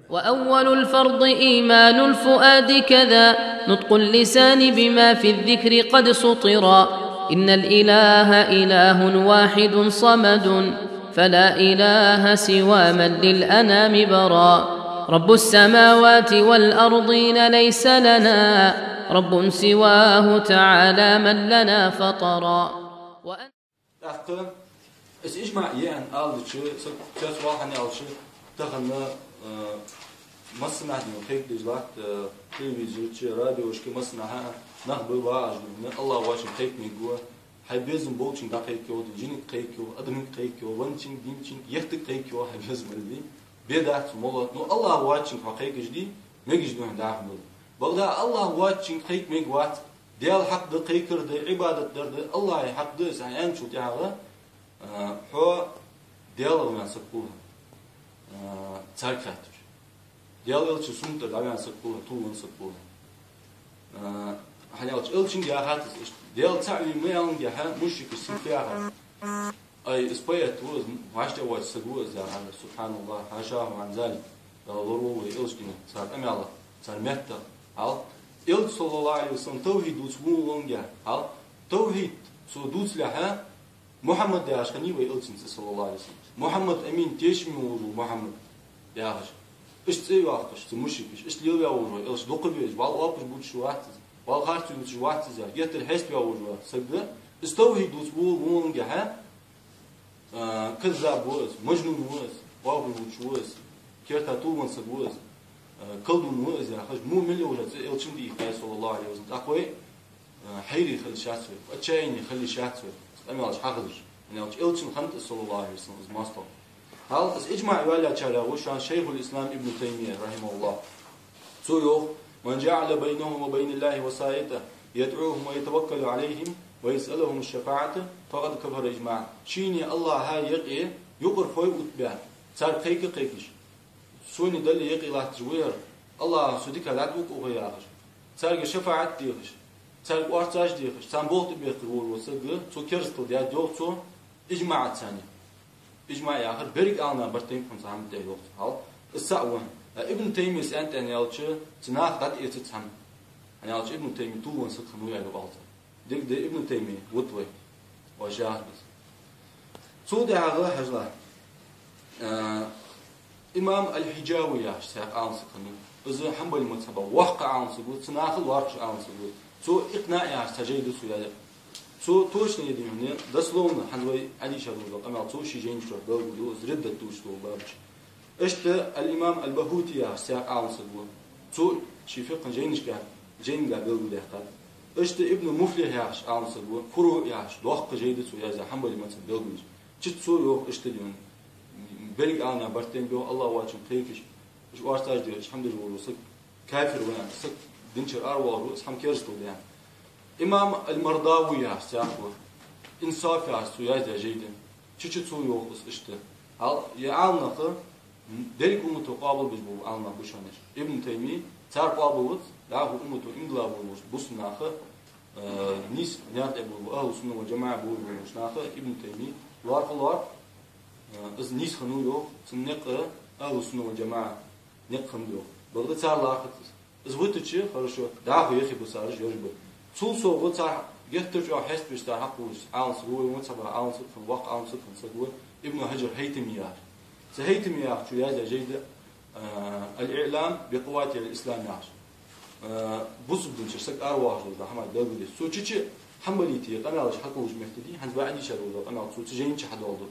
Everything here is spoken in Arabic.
وأول الفرض إيمان الفؤاد كذا نطق اللسان بما في الذكر قد سطرا إن الإله إله واحد صمد فلا إله سوى من للأنام برا رب السماوات والأرضين ليس لنا رب سواه تعالى من لنا فطرا Es ijma yani aldıçı, söz var hani alçı, takımda masna diyor, pek dizler, televizyon, radyo, işte masna ha, nahbu var, ne Allah var, pek mi gua, haybezin bolçin da pek yok, cinik pek yok, adamın pek yok, vançin, dinçin, yektik pek yok, haybezin öyle, bedat, mola, no Allah var için pek gizli, ne gizli ne dahil. Bagda Allah var için pek mi gua, diğer hakkı pekirde, ibadetlerde Allah'ı hakkı, sen en çok yağı. هو ديال المنسكوها تركاتر ديال إلش سنتر دعوي منسكوها طول منسكوها هني إلش إلشين جاهات ديال تعلي ميان جاه مشرك السفياها أي إسبوعية توز وعشت أول سجوز يعني سبحان الله حاشاه عن ذلك ضروري إلش كنا صار أمي الله صار متى هل إلش صلى الله عليه وسلم توحيد وسمو لونجا هل توحيد سودوس لها محمد يا أشخني ويلتين صلى الله عليه وسلم محمد أمين تيش ميورو محمد يا أخش إيش تسوي وقتش تمشيكش إيش ليو يا ورو إيش دقل بيج والله بيش بود شوات والخارج بود شوات زا جت الحسب يا ورو سبب استوي دوس بول مون جها كذاب وز مجنون وز وابل بود شوز كيرتا طول سبوز كلدون وز يا أخش مو مليون وجت إلتين دي صلى الله عليه وسلم أقوى حيري خلي شاتوي أتشيني خلي شاتوي أمي الله حقدر يعني إلتين خنت صلى الله عليه وسلم ماستر هل إجماع ولا تشارعوش عن شيخ الإسلام ابن تيمية رحمه الله سويو من جعل بينهم وبين الله وسائطة يدعوهم ويتوكل عليهم ويسألهم الشفاعة فقد كفر إجماع شيني الله هاي يقي يقر فوي أتبع صار قيكش سوني دل يقي الله تجوير الله سودك لا دوك أغيار صار شفاعة ديخش صار وارتاج ديخش صار بولت بيخر وسق تو كرستو ديا دوتو إجماع ثاني إجماع آخر بريك أنا برتين كن سام ديوت هل السأوه ابن تيمية أنت أن يالش تناخ قد يتسهم أن يالش ابن تيمية طول سك خنويا لبالته ديك ده ابن تيمية وطوي وجاهد سود هذا حجلا إمام الحجاوي يا ساق أنس خنو إذا حنبل متسبب وحق أنس بود تناخ الورش أنس بود سو إقناع يا سجيد سويا سو توش نيدي من دسلون حنوي علي شرود أما تو شي جين شو بقول زردة توش تو بابش إشت الإمام البهوتي يا ساق عام سبون تو شي فقه جينش كان جين قا بقول ده قال إشت ابن مفلح ياش عام سبون فروع ياش دوق جيد سو يا حنبل ما تبقول شت سو يوم إشت اليوم بلغ أنا برتين بيو الله واجب تيكش إيش وارتاج ديش الحمد لله سك كافر وين سك دينشر أرواه اسم كيرستو يعني إمام المرضاوي يا ساقو إنصاف يا سويا جيدا تشي تسوي يوقس إشته هل يعلنا خ ديك أمته قابل بجبو عالنا بوشانش ابن تيمية صار قابل لا هو أمته إملا بولوش بوسنا خ نيس نيات أبو أهل السنة والجماعة بولوش ناخ ابن تيمية لار خلار إز نيس خنو يو سنق أهل السنة والجماعة نق خنو بغدا صار لاخت إز وتشي خرشوا داخل يخي بسارج يجبر سو وتر جهتر جو حس بيشتاق حقوش عاونس هو وتبع عاونس في الواقع عاونس في الصدور ابن هجر هيتميار سهيتميار شو يا جيدة الإعلام بقوات الإسلام يعش بص بدون شرسك أرواح جدا حمد داودي سو تشي حمليتي أنا على حقوش مهتدي هنزبع عندي شروط أنا سو تجين شحد والدود